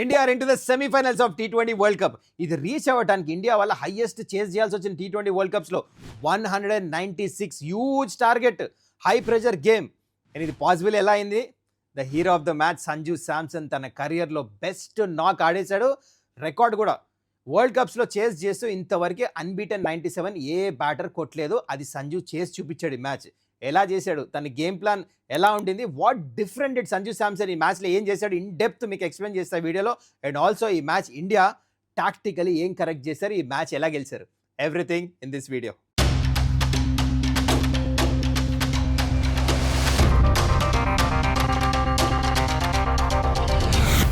India are into the semifinals of T20 World Cup. ఇది reach అవ్వడానికి India వల్ల highest chase చేయాల్సి వచ్చిన టీ20 వరల్డ్ కప్స్లో 196 huge target, high pressure game. And ఇది పాసిబుల్ ఎలా అయింది? The hero of the match Sanju Samson తన కెరియర్లో బెస్ట్ నాక్ ఆడేశాడు. రికార్డ్ కూడా వరల్డ్ కప్స్లో చేజ్ చేస్తూ ఇంతవరకు అన్బీటెన్ 97 ఏ బ్యాటర్ కొట్టలేదు. అది సంజు చేసి చూపించాడు. ఈ మ్యాచ్ ఎలా చేశాడు, తన గేమ్ ప్లాన్ ఎలా ఉండింది, what different it Sanju Samson ఈ మ్యాచ్లో ఏం చేశాడు, ఇన్ డెప్త్ మీకు ఎక్స్ప్లెయిన్ చేస్తా వీడియోలో. అండ్ ఆల్సో ఈ మ్యాచ్ ఇండియా టాక్టికలీ ఏం కరెక్ట్ చేశారు, ఈ మ్యాచ్ ఎలా గెలిచారు, ఎవ్రీథింగ్ ఇన్ దిస్ వీడియో.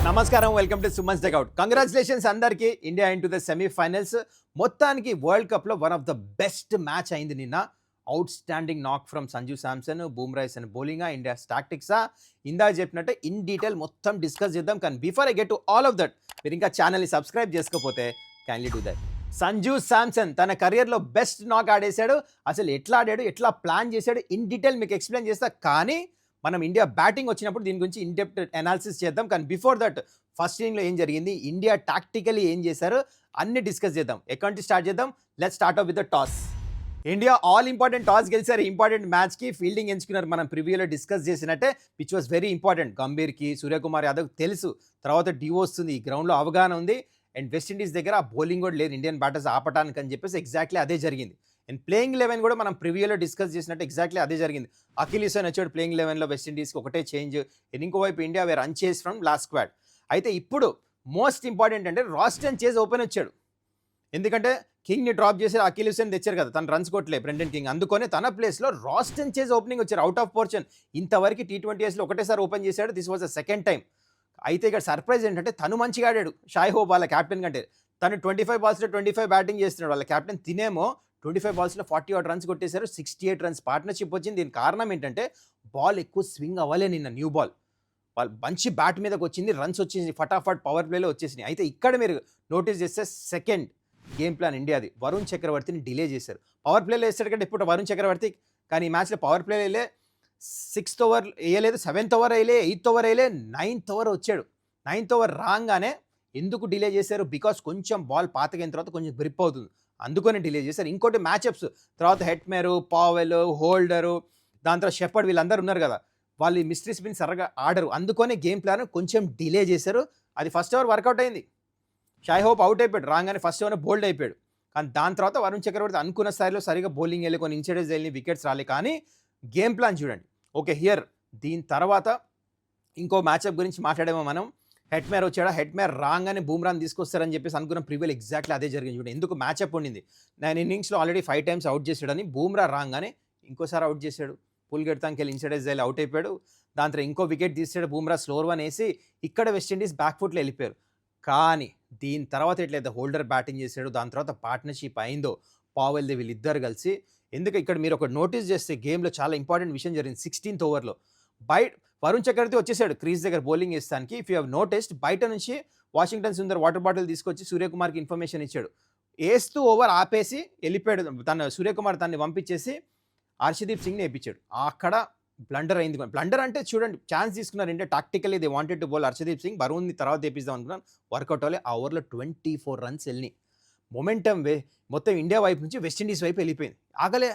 నమస్కారం, welcome to Suman's dugout. Congratulations అందరికీ, ఇండియా ఇంటూ ద సెమీఫైనల్స్. మొత్తానికి వరల్డ్ కప్లో one of the best match అయింది నిన్న. Outstanding knock from Sanju Samson, Bumrah's and బౌలింగా, ఇండియా టాక్టిక్సా, ఇందా చెప్పినట్టే ఇన్ డీటెయిల్ మొత్తం డిస్కస్ చేద్దాం. కానీ before I get to all of that, మీరు ఇంకా ఛానల్ని సబ్స్క్రైబ్ చేసుకోకపోతే క్యాన్లీ డూ దట్. సంజు శాంసన్ తన కెరియర్లో బెస్ట్ నాక్ ఆడేశాడు. అసలు ఎట్లా ఆడాడు, ఎట్లా ప్లాన్ చేశాడు, ఇన్ డీటెయిల్ మీకు ఎక్స్ప్లెయిన్ చేస్తా. కానీ మనం ఇండియా బ్యాటింగ్ వచ్చినప్పుడు దీని గురించి ఇన్ డెప్త్ అనాలిసిస్ చేద్దాం. కానీ బిఫోర్ దట్ ఫస్ట్ ఇన్నింగ్లో ఏం జరిగింది, ఇండియా టాక్టికలీ ఏం చేశారు, అన్ని డిస్కస్ చేద్దాం. ఎక్కడి నుంచి స్టార్ట్ చేద్దాం? Let's start off with the toss. India all important toss గెలిచారు. ఇంపార్టెంట్ మ్యాచ్కి ఫీల్డింగ్ ఎంచుకున్నారు. మనం ప్రివ్యూలో డిస్కస్ చేసినట్టే, విచ్ వాస్ వెరీ ఇంపార్టెంట్. గంభీర్కి, సూర్యకుమార్ యాదవ్ తెలుసు తర్వాత డివో వస్తుంది, ఈ గ్రౌండ్లో అవగాహన ఉంది. అండ్ వెస్టిండీస్ దగ్గర ఆ బౌలింగ్ కూడా లేదు ఇండియన్ బ్యాటర్స్ ఆపటానికి అని చెప్పేసి ఎగ్జాక్ట్లీ అదే జరిగింది. అండ్ ప్లేయింగ్ 11 కూడా మనం ప్రివ్యూలో డిస్కస్ చేసినట్టు ఎగ్జాక్ట్లీ అదే జరిగింది. అఖిల్ హుసేన్ వచ్చాడు ప్లేయింగ్ 11లో వెస్టిండీస్కి, ఒకటే చేంజ్. ఇంకోవైపు ఇండియా వేర్ అన్చేజ్ ఫ్రమ్ లాస్ట్ స్క్వాడ్. అయితే ఇప్పుడు మోస్ట్ ఇంపార్టెంట్ అంటే రాస్టన్ చేజ్ ఓపెన్ వచ్చాడు. ఎందుకంటే కింగ్ని డ్రాప్ చేసి అఖిల్ హుసేన్ తెచ్చారు కదా, తను రన్స్ కొట్టలే బ్రెండన్ కింగ్, అందుకని తన ప్లేస్లో రాస్టన్ చేజ్ ఓపెనింగ్ వచ్చారు. Out of portion. ఇంతవరకు టీ20లో ఒకటేసారి ఓపెన్ చేశాడు. This was the second time. అయితే ఇక్కడ సర్ప్రైజ్ ఏంటంటే తను మంచిగా ఆడాడు. షాయ్ హోప్ వాళ్ళ క్యాప్టెన్ కంటే తను 25 బాల్స్లో 25 బ్యాటింగ్ చేస్తున్నాడు. వాళ్ళ క్యాప్టెన్ తినేమో 25 బాల్స్లో 40 రన్స్ కొట్టేశారు. 68 రన్స్ పార్ట్నర్షిప్ వచ్చింది. దీనికి కారణం ఏంటంటే బాల్ ఎక్కువ స్వింగ్ అవ్వలే నిన్న. న్యూ బాల్ వాళ్ళు మంచి బ్యాట్ మీదకి వచ్చింది, రన్స్ వచ్చింది, ఫటాఫట్ పవర్ ప్లేలో వచ్చేసినాయి. అయితే ఇక్కడ మీరు నోటీస్ చేస్తే సెకండ్ గేమ్ ప్లాన్ ఇండియాది, వరుణ్ చక్రవర్తిని డిలే చేశారు. పవర్ ప్లేలో వేస్తాడు కంటే ఇప్పుడు వరుణ్ చక్రవర్తి, కానీ ఈ మ్యాచ్లో పవర్ ప్లేలో వేయలే. 6th ఓవర్ వేయలేదు, 7th ఓవర్ వేయలే, 8th ఓవర్ వేయలే, 9th ఓవర్ వచ్చాడు. 9th ఓవర్ రాగానే ఎందుకు డిలే చేశారు? బికాస్ కొంచెం బాల్ పాతగైన తర్వాత కొంచెం గ్రిప్ అవుతుంది, అందుకని డిలే చేశారు. ఇంకోటి మ్యాచ్అప్స్ తర్వాత హెట్మెరు, పావెల్, హోల్డరు, దాని తర్వాత షెఫర్డ్, వీళ్ళందరూ ఉన్నారు కదా, వాళ్ళు ఈ మిస్ట్రీ స్పిన్ సరగా ఆడరు, అందుకనే గేమ్ ప్లాన్ కొంచెం డిలే చేశారు. అది ఫస్ట్ ఓవర్ వర్కౌట్ అయింది. షాయ్ హోప్ అవుట్ అయిపోయాడు, రాగానే ఫస్ట్ ఓవర్ బోల్డ్ అయిపోయాడు. కానీ దాని తర్వాత వరుణ్ చక్రవర్తి అనుకున్న స్థాయిలో సరిగా బౌలింగ్ వెళ్ళి కొన్ని ఇన్సైడర్స్ వెళ్ళి వికెట్స్ రాలే. కానీ గేమ్ ప్లాన్ చూడండి. ఓకే హియర్ దీని తర్వాత ఇంకో మ్యాచ్అప్ గురించి మాట్లాడేమో మనం. హెట్మేర్ వచ్చాడా, హెట్మేర్ రాగానే బూమ్రాన్ తీసుకొస్తారని చెప్పేసి అనుకున్న ప్రివ్యూలో ఎగ్జాక్ట్లీ అదే జరిగింది. చూడండి ఎందుకు మ్యాచ్అప్ ఉండింది. 9 ఇన్నింగ్స్లో ఆల్రెడీ 5 టైమ్స్ అవుట్ చేసాడని బూమ్రా రాగానే ఇంకోసారి అవుట్ చేశాడు. పుల్ గెడతానికి వెళ్ళి ఇన్సైడర్స్ వెళ్ళి అవుట్ అయిపోయాడు. దాని తర్వాత ఇంకో వికెట్ తీసాడు. బూమ్రా స్లోర్ 1 వేసి ఇక్కడ వెస్టిండీస్ బ్యాక్ ఫుట్లో వెళ్ళిపోయారు. కానీ దీని తర్వాత ఎట్లయితే హోల్డర్ బ్యాటింగ్ చేశాడు, దాని తర్వాత పార్ట్నర్షిప్ అయిందో పావెల్ది, వీళ్ళిద్దరు కలిసి. ఎందుకు ఇక్కడ మీరు ఒక నోటీస్ చేస్తే గేమ్లో చాలా ఇంపార్టెంట్ విషయం జరిగింది. 16th ఓవర్లో వరుణ్ చక్రవర్తి వచ్చేసాడు క్రీజ్ దగ్గర బౌలింగ్ వేస్తానికి. ఇఫ్ యూ హ్యావ్ నోటీస్డ్, బయట నుంచి వాషింగ్టన్ సుందర్ వాటర్ బాటిల్ తీసుకొచ్చి సూర్యకుమార్కి ఇన్ఫర్మేషన్ ఇచ్చాడు. వేస్తూ ఓవర్ ఆపేసి వెళ్ళిపోయాడు. సూర్యకుమార్ తనని పంపించేసి హర్షదీప్ సింగ్ని వేయించాడు. అక్కడ బ్లండర్ అయింది. బ్లండర్ అంటే చూడండి, ఛాన్స్ తీసుకున్నారు India. Tactically they wanted to bowl Harshdeep Singh, బరువుని తర్వాత వేపిద్దాం అనుకున్నాను, వర్కౌట్ అవ్వాలి. ఆ ఓవర్లో 24 రన్స్ వెళ్ళి మొమెంటం మొత్తం ఇండియా వైపు నుంచి వెస్టిండీస్ వైపు వెళ్ళిపోయింది. ఆగలే,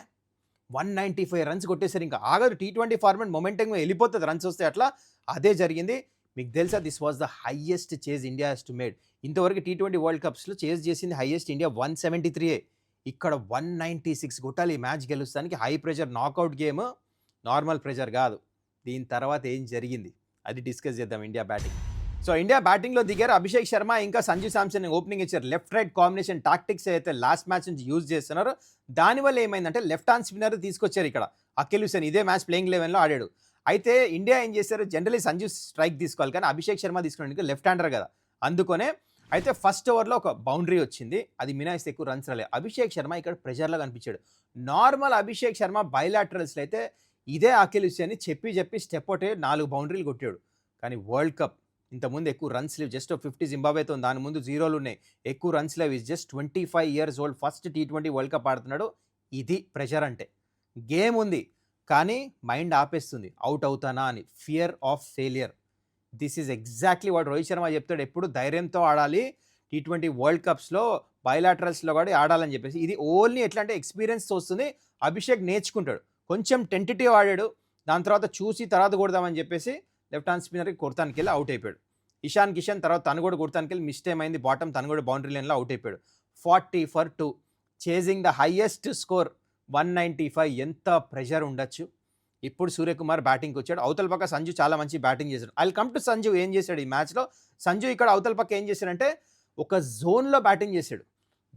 195 రన్స్ కొట్టేశారు. ఇంకా ఆగదు. టీ20 ఫార్మాట్ మొమెంటంగా వెళ్ళిపోతుంది, రన్స్ వస్తే అట్లా. అదే జరిగింది. మీకు తెలుసా, this was the highest chase India has to made. ఇంతవరకు టీ20 వరల్డ్ కప్స్లో చేజ్ చేసింది హైయెస్ట్ ఇండియా 173. ఇక్కడ 196 కొట్టాలి ఈ మ్యాచ్ గెలుస్తానికి. High pressure knockout game, normal pressure కాదు. దీని తర్వాత ఏం జరిగింది అది డిస్కస్ చేద్దాం. India batting. సో ఇండియా బ్యాటింగ్లో దిగారు. అభిషేక్ శర్మ ఇంకా సంజు శాంసన్ ఓపెనింగ్ ఇచ్చారు. లెఫ్ట్ రైట్ కాంబినేషన్ టాక్టిక్స్ అయితే లాస్ట్ మ్యాచ్ నుంచి యూజ్ చేస్తున్నారు. దానివల్ల ఏమైందంటే లెఫ్ట్ హ్యాండ్ స్పిన్నర్ తీసుకొచ్చారు ఇక్కడ. అఖిల్ హుసేన్ ఇదే మ్యాచ్ ప్లేయింగ్ 11లో ఆడాడు. అయితే ఇండియా ఏం చేశారు, జనరలీ సంజు స్ట్రైక్ తీసుకోవాలి, కానీ అభిషేక్ శర్మ తీసుకున్నాడు, లెఫ్ట్ హ్యాండర్ కదా, అందుకనే. అయితే ఫస్ట్ ఓవర్లో ఒక బౌండరీ వచ్చింది, అది మినాయిస్తే ఎక్కువ రన్స్ రాలేదు. అభిషేక్ శర్మ ఇక్కడ ప్రెషర్లో కనిపించాడు. నార్మల్ అభిషేక్ శర్మ బైలాటరల్స్లో అయితే ఇదే అఖిల్ హుసేన్ చెప్పి స్టెప్ ఒకటే 4 బౌండరీలు కొట్టాడు. కానీ వరల్డ్ కప్ ఇంతకుముందు ఎక్కువ రన్స్ లేవు, జస్ట్ 50 జింబాబ్వేతో, దాని ముందు 0లు ఉన్నాయి, ఎక్కువ రన్స్ లేవు. Just 25 years old, first T20 World cup ఆడుతున్నాడు. ఇది ప్రెషర్ అంటే. గేమ్ ఉంది కానీ మైండ్ ఆపేస్తుంది, అవుట్ అవుతానా అని, fear of failure. This is exactly what Rohit Sharma చెప్తాడు, ఎప్పుడు ధైర్యంతో ఆడాలి, T20 వరల్డ్ కప్స్లో బయలాటరల్స్లో కూడా ఆడాలని చెప్పేసి. ఇది ఓన్లీ ఎట్లా అంటే ఎక్స్పీరియన్స్తో వస్తుంది, అభిషేక్ నేర్చుకుంటాడు. కొంచెం టెంటేటివ్ ఆడాడు, దాని తర్వాత చూసి తర్వాత కొడదామని చెప్పేసి లెఫ్ట్ హ్యాండ్ స్పిన్నర్కి కొడతానికి వెళ్ళి అవుట్ అయిపోయాడు. ఇషాన్ కిషన్ తర్వాత తను కూడా కొడతానికి వెళ్ళి మిస్ టైం అయింది, బాటమ్ తను కూడా బౌండరీ లైన్లో అవుట్ అయిపోయాడు. 40 for 2 chasing the highest score 195. ఎంత ప్రెషర్ ఉండొచ్చు. ఇప్పుడు సూర్యకుమార్ బ్యాటింగ్కి వచ్చాడు, అవతల పక్క సంజు చాలా మంచి బ్యాటింగ్ చేశాడు. ఐ కమ్ టు సంజు ఏం చేశాడు ఈ మ్యాచ్లో. సంజు ఇక్కడ అవతల పక్క ఏం చేశాడంటే ఒక జోన్లో బ్యాటింగ్ చేశాడు,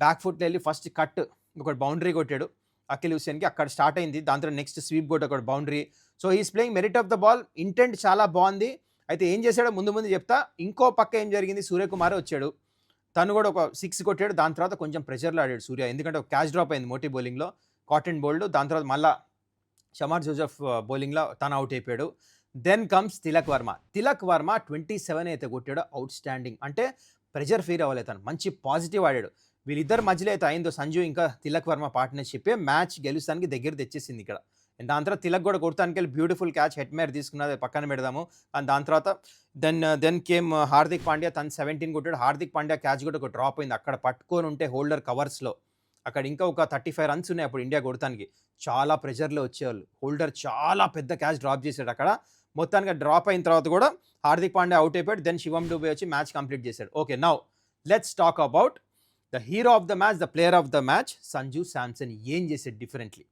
బ్యాక్ ఫుట్లో వెళ్ళి ఫస్ట్ కట్ ఒక బౌండరీ కొట్టాడు అఖిల్ హుసేన్కి, అక్కడ స్టార్ట్ అయింది. దాంతో నెక్స్ట్ స్వీప్ కొట్టి ఒక boundary. So he's playing merit of the ball, intent చాలా బాగుంది. అయితే ఏం చేశాడో ముందు చెప్తా. ఇంకో పక్క ఏం జరిగింది, సూర్యకుమార్ వచ్చాడు, తను కూడా ఒక 6 కొట్టాడు. దాని తర్వాత కొంచెం ప్రెషర్లో ఆడాడు సూర్య, ఎందుకంటే ఒక క్యాచ్ డ్రాప్ అయింది మోటీ బౌలింగ్లో, కాటన్ బౌల్డ్. దాని తర్వాత మళ్ళా షమార్ జోసెఫ్ బౌలింగ్లో తను అవుట్ అయిపోయాడు. దెన్ కమ్స్ తిలక్ వర్మ 27 అయితే కొట్టాడు, అవుట్ స్టాండింగ్. అంటే ప్రెషర్ ఫీల్ అవ్వలేదు, తను మంచి పాజిటివ్ ఆడాడు. వీళ్ళిద్దరు మధ్యలో అయితే అయిందో సంజు ఇంకా తిలక్ వర్మ పార్ట్నర్షిప్ మ్యాచ్ గెలుస్తానికి దగ్గర తెచ్చేసింది ఇక్కడ. దాని తర్వాత తిలక్ కూడా కొడతానికి వెళ్ళి బ్యూటిఫుల్ క్యాచ్ హెడ్ మేర్ తీసుకున్నది, పక్కన పెడదాము. అండ్ దాని తర్వాత దెన్ కేమ్ హార్దిక్ పాండ్యా, తను 17 కొట్టాడు. హార్దిక్ పాండ్యా క్యాచ్ కూడా ఒక డ్రాప్ అయింది, అక్కడ పట్టుకొని ఉంటే హోల్డర్ కవర్స్లో, అక్కడ ఇంకా ఒక 35 రన్స్ ఉన్నాయి అప్పుడు ఇండియా కొడతానికి. చాలా ప్రెషర్లో వచ్చేవాళ్ళు, హోల్డర్ చాలా పెద్ద క్యాచ్ డ్రాప్ చేశాడు అక్కడ. మొత్తానికి డ్రాప్ అయిన తర్వాత కూడా హార్దిక్ పాండ్యా అవుట్ అయిపోయాడు. దెన్ శివం డూబే వచ్చి మ్యాచ్ కంప్లీట్ చేశాడు. Okay, now let's talk about the hero of the match, the player of the match, Sanju Samson. ఏం చేశాడు డిఫరెంట్లీ?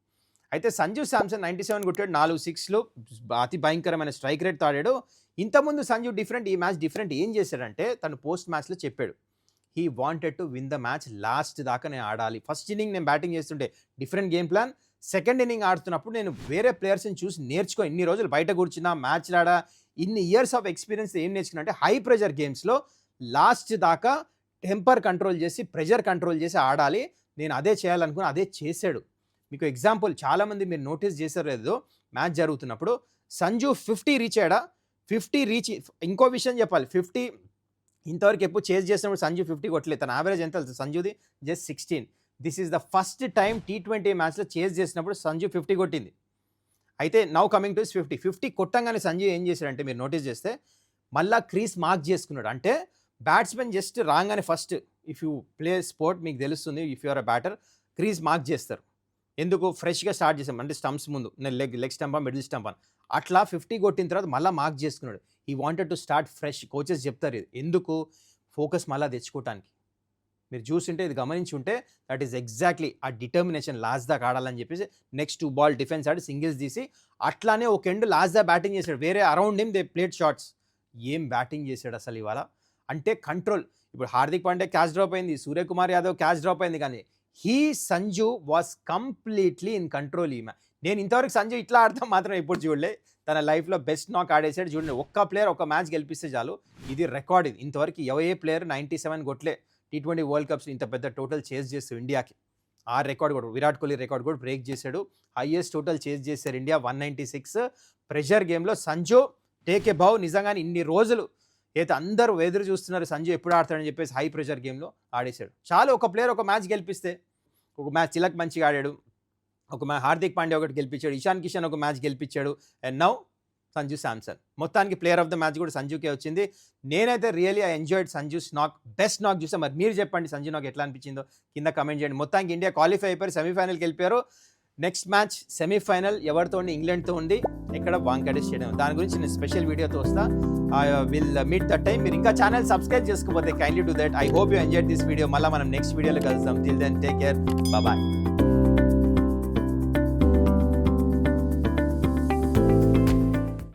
అయితే సంజు శాంసన్ 97 కొట్టాడు, 4 6లు, అతి భయంకరమైన స్ట్రైక్ రేట్ తాడాడు. ఇంతకుముందు సంజు డిఫరెంట్, ఈ మ్యాచ్ డిఫరెంట్. ఏం చేశాడంటే తను పోస్ట్ మ్యాచ్లో చెప్పాడు, he wanted to win the match, last దాకా నేను ఆడాలి. ఫస్ట్ ఇన్నింగ్ నేను బ్యాటింగ్ చేస్తుంటే different game plan, second inning ఆడుతున్నప్పుడు నేను వేరే ప్లేయర్స్ని చూసి నేర్చుకో, ఇన్ని రోజులు బయట కూర్చున్నా, మ్యాచ్లు ఆడా, ఇన్ని ఇయర్స్ ఆఫ్ ఎక్స్పీరియన్స్ ఏం నేర్చుకున్నా అంటే హై ప్రెషర్ గేమ్స్లో లాస్ట్ దాకా టెంపర్ కంట్రోల్ చేసి, ప్రెషర్ కంట్రోల్ చేసి ఆడాలి. నేను అదే చేయాలనుకుని అదే చేశాడు. మీకు ఎగ్జాంపుల్ చాలామంది మీరు నోటీస్ చేశారు లేదో, మ్యాచ్ జరుగుతున్నప్పుడు సంజు 50 రీచ్ అయ్యాడా, 50 రీచ్. ఇంకో విషయం చెప్పాలి, 50 ఇంతవరకు ఎప్పుడు చేజ్ చేసినప్పుడు సంజు 50 కొట్టలేదు. తన యావరేజ్ ఎంత తెలుసు సంజుది? Just 16. This is the first time T20 మ్యాచ్లో చేజ్ చేసినప్పుడు సంజు 50 కొట్టింది. అయితే నౌ కమింగ్ టు 50 కొట్టంగానే సంజు ఏం చేశాడంటే మీరు నోటీస్ చేస్తే మళ్ళా క్రీజ్ మార్క్ చేసుకున్నాడు. అంటే బ్యాట్స్మెన్ జస్ట్ రాగానే first if you play sport మీకు తెలుస్తుంది, if you're a batter crease mark చేస్తారు. ఎందుకు? ఫ్రెష్గా స్టార్ట్ చేసాం అంటే స్టంప్స్ ముందు నేను లెగ్ స్టంపా మిడిల్ స్టంపా అట్లా 50 కొట్టిన తర్వాత మళ్ళీ మార్క్ చేసుకున్నాడు. ఈ wanted to start fresh. Coaches చెప్తారు ఇది ఎందుకు, ఫోకస్ మళ్ళీ తెచ్చుకోవటానికి. మీరు చూస్తుంటే ఇది గమనించి ఉంటే దట్ ఈస్ ఎగ్జాక్ట్లీ ఆ డిటర్మినేషన్, లాస్ట్ దాకా ఆడాలని చెప్పేసి నెక్స్ట్ 2 బాల్ డిఫెన్స్ ఆడి సింగిల్స్ తీసి అట్లానే ఒక ఎండ్ లాస్ట్ దా బ్యాటింగ్ చేశాడు. వేరే around him they played shots. ఏం బ్యాటింగ్ చేశాడు అసలు ఇవాళ, అంటే కంట్రోల్. ఇప్పుడు హార్దిక్ పాండ్యా క్యాచ్ డ్రాప్ అయింది, సూర్యకుమార్ యాదవ్ క్యాచ్ డ్రాప్ అయింది, కానీ Sanju was completely in control. నేను ఇంతవరకు సంజు ఇట్లా ఆడతాం మాత్రం ఎప్పుడు చూడలే. తన లైఫ్లో బెస్ట్ నాక్ ఆడేసాడు. చూడండి, ఒక్క ప్లేయర్ ఒక మ్యాచ్ గెలిపిస్తే చాలు, ఇది రికార్డ్. ఇది ఇంతవరకు ఏ ప్లేయర్ 97 కొట్లే T20 వరల్డ్ కప్స్ ఇంత పెద్ద టోటల్ చేజ్ చేస్తూ ఇండియాకి. ఆ రికార్డ్ కూడా విరాట్ కోహ్లీ రికార్డ్ కూడా బ్రేక్ చేశాడు. హైయెస్ట్ టోటల్ చేజ్ చేశారు ఇండియా 196. ప్రెషర్ గేమ్లో సంజు టేక్ ఏ బౌ. నిజంగానే ఇన్ని రోజులు అయితే అందరూ ఎదురు చూస్తున్నారు సంజు ఎప్పుడు ఆడతాడని చెప్పేసి, హై ప్రెషర్ గేమ్లో ఆడేశాడు. చాలు ఒక ప్లేయర్ ఒక మ్యాచ్ గెలిపిస్తే. ఒక మ్యాచ్ తిలక్ మంచిగా ఆడాడు, ఒక హార్దిక్ పాండ్యా ఒకటి గెలిపించాడు, ఇషాన్ కిషన్ ఒక మ్యాచ్ గెలిపించాడు, అండ్ నౌ సంజు శాంసన్. మొత్తానికి ప్లేయర్ ఆఫ్ ద మ్యాచ్ కూడా సంజుకే వచ్చింది. నేనైతే రియల్లీ ఐ ఎంజాయ్డ్ సంజూస్ నాక్, బెస్ట్ నాక్ చూసాను. మరి మీరు చెప్పండి సంజు నాక్ ఎట్లా అనిపించిందో కింద కమెంట్ చేయండి. మొత్తానికి ఇండియా క్వాలిఫై అయిపోయారు, సెమీఫైనల్కి వెళ్ళిపోయారు. నెక్స్ట్ మ్యాచ్ సెమీఫైనల్ ఎవరితో ఉంది? ఇంగ్లాండ్తో ఉంది, ఇక్కడ వాంకడే స్టేడియం. దాని గురించి నేను స్పెషల్ వీడియోతో వస్తా. I will meet that time. మీరు ఇంకా ఛానల్ సబ్స్క్రైబ్ చేసుకోకపోతే kindly do that. I hope you enjoyed this video. మళ్ళీ మనం నెక్స్ట్ వీడియోలో కలుద్దాం. Till then take care, bye.